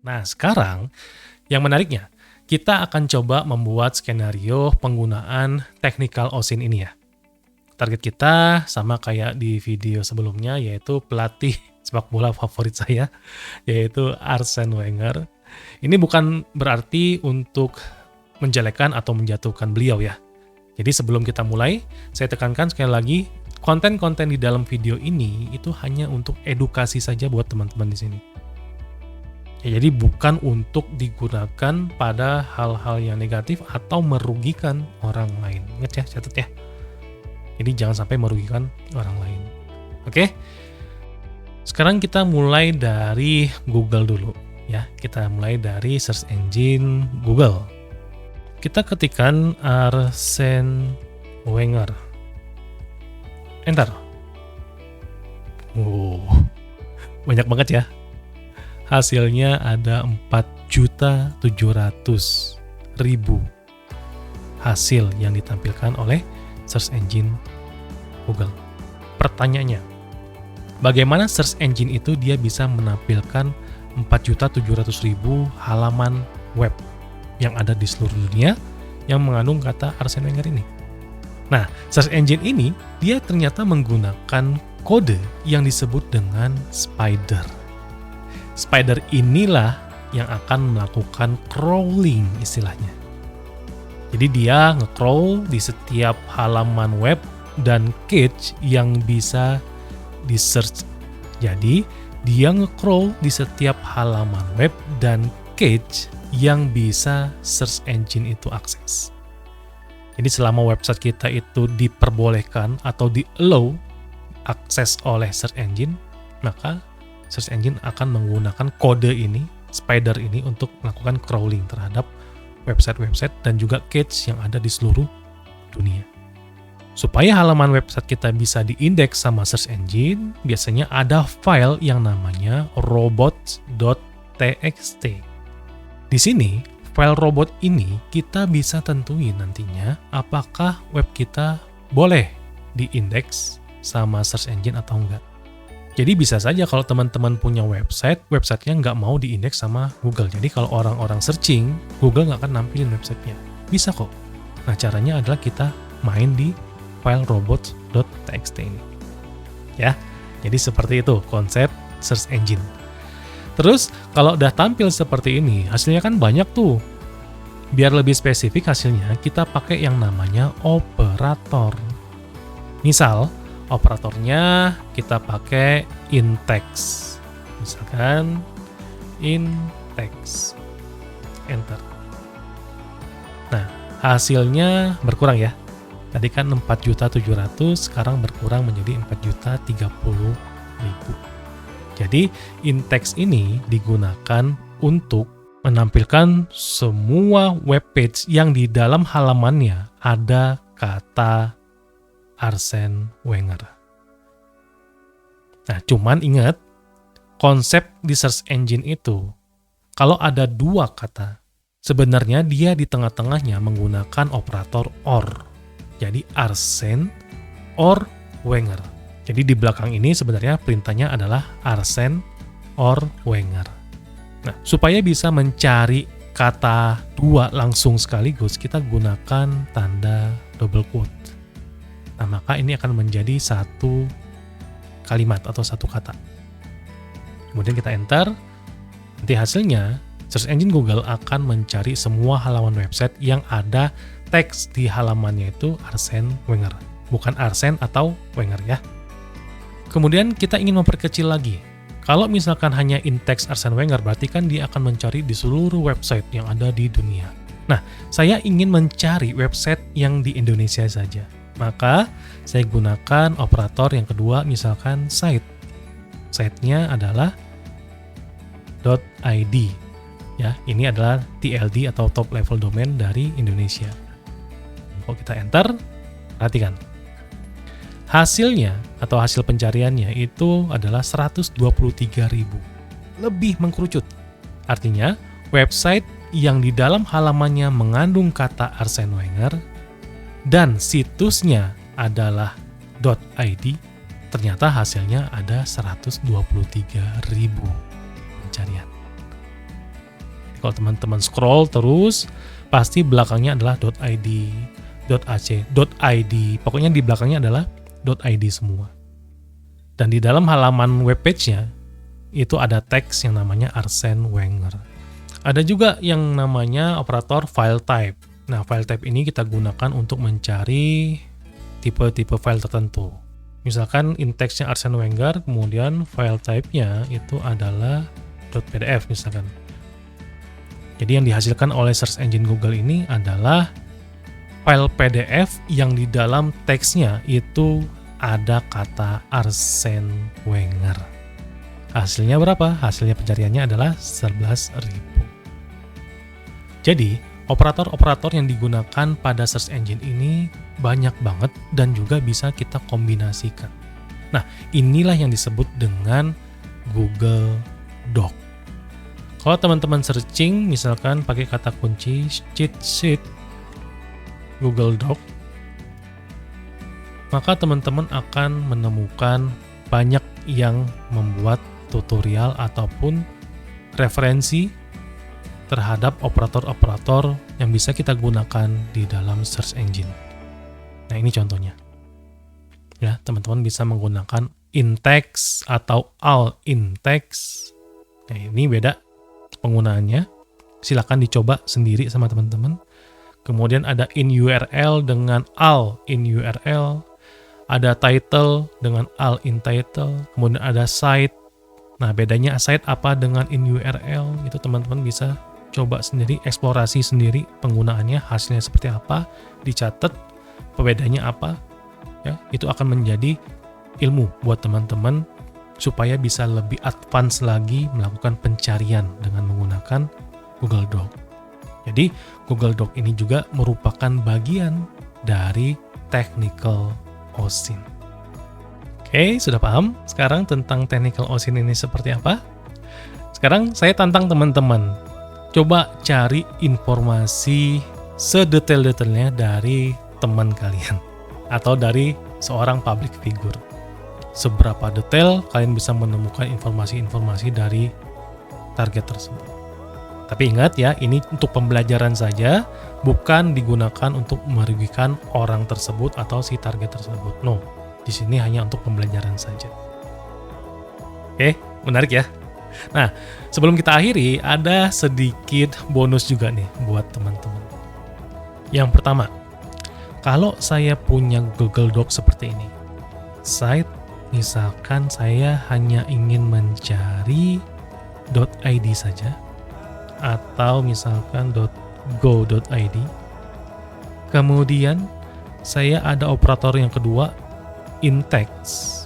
Nah, sekarang yang menariknya, kita akan coba membuat skenario penggunaan technical OSINT ini ya. Target kita sama kayak di video sebelumnya, yaitu pelatih sepak bola favorit saya, yaitu Arsene Wenger. Ini bukan berarti untuk menjelekkan atau menjatuhkan beliau ya. Jadi sebelum kita mulai, saya tekankan sekali lagi, konten-konten di dalam video ini itu hanya untuk edukasi saja buat teman-teman di sini. Ya, jadi bukan untuk digunakan pada hal-hal yang negatif atau merugikan orang lain. Ingat ya, catat ya. Jadi jangan sampai merugikan orang lain. Oke? Sekarang kita mulai dari Google dulu ya. Kita mulai dari search engine Google. Kita ketikkan Arsene Wenger. Enter. Banyak banget ya. Hasilnya ada 4.700.000 hasil yang ditampilkan oleh search engine Google. Pertanyaannya, bagaimana search engine itu dia bisa menampilkan 4.700.000 halaman web yang ada di seluruh dunia yang mengandung kata Arsene Wenger ini? Nah, search engine ini dia ternyata menggunakan kode yang disebut dengan spider. Spider inilah yang akan melakukan crawling istilahnya. Jadi dia nge-crawl di setiap halaman web dan cache yang bisa di-search. Jadi dia nge-crawl di setiap halaman web dan cache yang bisa search engine itu akses. Jadi selama website kita itu diperbolehkan atau di-allow akses oleh search engine, maka search engine akan menggunakan kode ini, spider ini, untuk melakukan crawling terhadap website-website dan juga cache yang ada di seluruh dunia. Supaya halaman website kita bisa diindeks sama search engine, biasanya ada file yang namanya robots.txt. Di sini, file robot ini kita bisa tentuin nantinya apakah web kita boleh diindeks sama search engine atau enggak. Jadi bisa saja kalau teman-teman punya websitenya nggak mau diindeks sama Google. Jadi kalau orang-orang searching, Google nggak akan nampilin websitenya. Bisa kok. Nah, caranya adalah kita main di file robots.txt ini. Ya, jadi seperti itu konsep search engine. Terus, kalau udah tampil seperti ini, hasilnya kan banyak tuh. Biar lebih spesifik hasilnya, kita pakai yang namanya operator. Misal, operatornya kita pakai in-text. Misalkan in-text. Enter. Nah, hasilnya berkurang ya. Tadi kan 4.700.000, sekarang berkurang menjadi 4.030.000. Jadi, in-text ini digunakan untuk menampilkan semua web page yang di dalam halamannya ada kata Arsene Wenger. Nah, cuman ingat, konsep di search engine itu, kalau ada dua kata, sebenarnya dia di tengah-tengahnya menggunakan operator OR. Jadi Arsene or Wenger. Jadi di belakang ini sebenarnya perintahnya adalah Arsene or Wenger. Nah, supaya bisa mencari kata dua langsung sekaligus, kita gunakan tanda double quote. Nah, maka ini akan menjadi satu kalimat atau satu kata. Kemudian kita enter. Nanti hasilnya, search engine Google akan mencari semua halaman website yang ada teks di halamannya itu Arsene Wenger. Bukan Arsene atau Wenger ya. Kemudian kita ingin memperkecil lagi. Kalau misalkan hanya in-text Arsene Wenger, berarti kan dia akan mencari di seluruh website yang ada di dunia. Nah, saya ingin mencari website yang di Indonesia saja. Maka saya gunakan operator yang kedua, misalkan site. Site-nya adalah .id. Ya, ini adalah TLD atau top level domain dari Indonesia. Kalau kita enter, perhatikan. Hasilnya atau hasil pencariannya itu adalah 123.000. Lebih mengkerucut. Artinya, website yang di dalam halamannya mengandung kata Arsene Wenger dan situsnya adalah .id, ternyata hasilnya ada 123.000 pencarian. Kalau teman-teman scroll terus, pasti belakangnya adalah .id, .ac, .id. Pokoknya di belakangnya adalah .id semua. Dan di dalam halaman webpage-nya, itu ada teks yang namanya Arsene Wenger. Ada juga yang namanya operator file type. Nah, file type ini kita gunakan untuk mencari tipe-tipe file tertentu. Misalkan in-text-nya Arsene Wenger, kemudian file type-nya itu adalah .pdf misalkan. Jadi yang dihasilkan oleh search engine Google ini adalah file PDF yang di dalam teksnya itu ada kata Arsene Wenger. Hasilnya berapa? Hasilnya pencariannya adalah 11.000. Jadi, operator-operator yang digunakan pada search engine ini banyak banget dan juga bisa kita kombinasikan. Nah, inilah yang disebut dengan Google Doc. Kalau teman-teman searching, misalkan pakai kata kunci cheat sheet Google Doc, maka teman-teman akan menemukan banyak yang membuat tutorial ataupun referensi terhadap operator-operator yang bisa kita gunakan di dalam search engine. Nah, ini contohnya. Ya, teman-teman bisa menggunakan in-text atau all in-text. Nah, ini beda penggunaannya. Silakan dicoba sendiri sama teman-teman. Kemudian ada in URL dengan all in URL. Ada title dengan all in title. Kemudian ada site. Nah, bedanya site apa dengan in URL, itu teman-teman bisa coba sendiri, eksplorasi sendiri penggunaannya, hasilnya seperti apa, dicatat, perbedaannya apa, ya, itu akan menjadi ilmu buat teman-teman supaya bisa lebih advance lagi melakukan pencarian dengan menggunakan Google Doc. Jadi, Google Doc ini juga merupakan bagian dari technical OSINT. Oke, sudah paham sekarang tentang technical OSINT ini seperti apa? Sekarang saya tantang teman-teman. Coba cari informasi sedetail-detailnya dari teman kalian atau dari seorang public figure. Seberapa detail kalian bisa menemukan informasi-informasi dari target tersebut. Tapi ingat ya, ini untuk pembelajaran saja, bukan digunakan untuk merugikan orang tersebut atau si target tersebut. No, di sini hanya untuk pembelajaran saja. Oke, menarik ya? Nah, sebelum kita akhiri, ada sedikit bonus juga nih buat teman-teman. Yang pertama, kalau saya punya Google Doc seperti ini, site misalkan saya hanya ingin mencari .id saja, atau misalkan .go.id, kemudian saya ada operator yang kedua, in-text,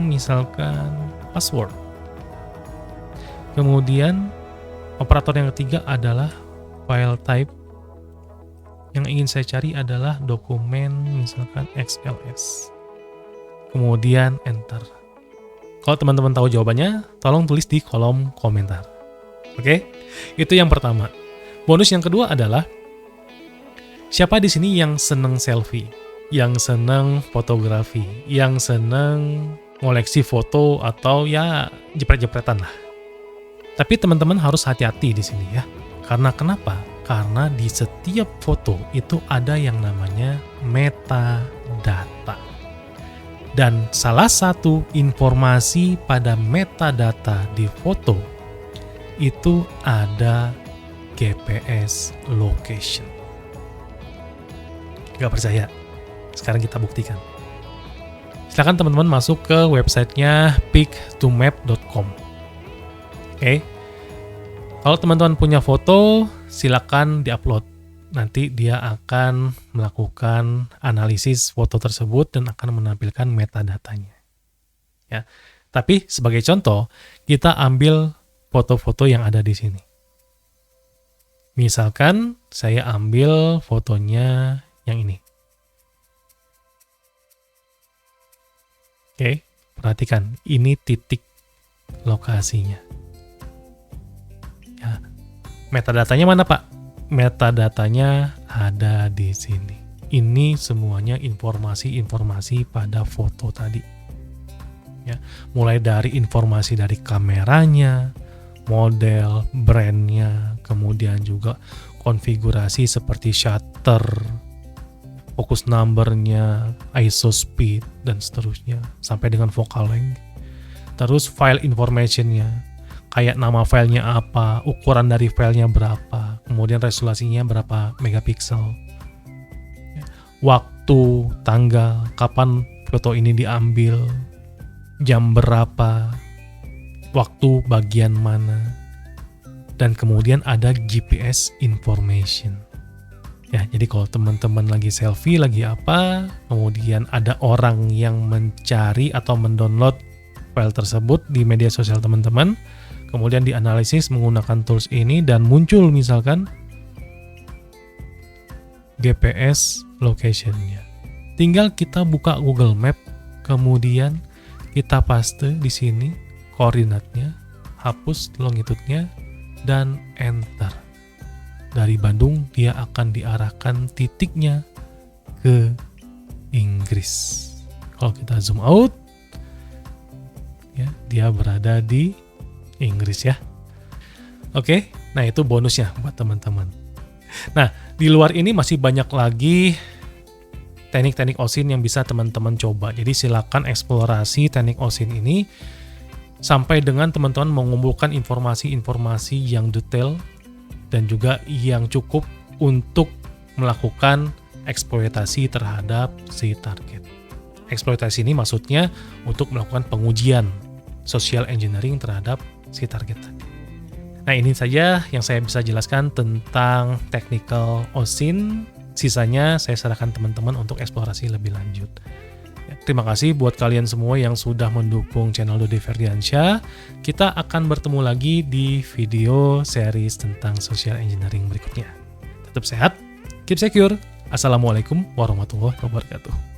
misalkan password. Kemudian operator yang ketiga adalah file type. Yang ingin saya cari adalah dokumen, misalkan XLS. Kemudian enter. Kalau teman-teman tahu jawabannya, tolong tulis di kolom komentar. Oke? Itu yang pertama. Bonus yang kedua adalah siapa di sini yang seneng selfie, yang seneng fotografi, yang seneng ngoleksi foto atau ya jepret-jepretan lah. Tapi teman-teman harus hati-hati di sini ya. Karena kenapa? Karena di setiap foto itu ada yang namanya metadata. Dan salah satu informasi pada metadata di foto itu ada GPS location. Gak percaya? Sekarang kita buktikan. Silakan teman-teman masuk ke websitenya pic2map.com. Oke. Kalau teman-teman punya foto, silakan diupload. Nanti dia akan melakukan analisis foto tersebut dan akan menampilkan metadatanya. Ya. Tapi sebagai contoh, kita ambil foto-foto yang ada di sini. Misalkan saya ambil fotonya yang ini. Oke, perhatikan, ini titik lokasinya. Ya. Metadatanya mana, Pak? Metadatanya ada di sini. Ini semuanya informasi-informasi pada foto tadi. Ya, mulai dari informasi dari kameranya, model, brandnya, kemudian juga konfigurasi seperti shutter, focus numbernya, ISO speed, dan seterusnya, sampai dengan focal length. Terus file informationnya, kayak nama filenya apa, ukuran dari filenya berapa, kemudian resolusinya berapa megapiksel, waktu, tanggal, kapan foto ini diambil, jam berapa, waktu bagian mana, dan kemudian ada GPS information. Ya, jadi kalau teman-teman lagi selfie, lagi apa, kemudian ada orang yang mencari atau mendownload file tersebut di media sosial teman-teman, kemudian dianalisis menggunakan tools ini dan muncul misalkan GPS location-nya. Tinggal kita buka Google Map, kemudian kita paste di sini koordinatnya, hapus longitude-nya, dan enter. Dari Bandung dia akan diarahkan titiknya ke Inggris. Kalau kita zoom out, ya, dia berada di Inggris ya. Oke, nah itu bonusnya buat teman-teman. Nah, di luar ini masih banyak lagi teknik-teknik OSINT yang bisa teman-teman coba. Jadi silakan eksplorasi teknik OSINT ini sampai dengan teman-teman mengumpulkan informasi-informasi yang detail dan juga yang cukup untuk melakukan eksploitasi terhadap si target. Eksploitasi ini maksudnya untuk melakukan pengujian social engineering terhadap si target tadi. Nah, ini saja yang saya bisa jelaskan tentang technical OSINT. Sisanya saya serahkan teman-teman untuk eksplorasi lebih lanjut. Ya, terima kasih buat kalian semua yang sudah mendukung channel Dodi Ferdiansyah. Kita akan bertemu lagi di video series tentang social engineering berikutnya. Tetap sehat, keep secure. Assalamualaikum warahmatullahi wabarakatuh.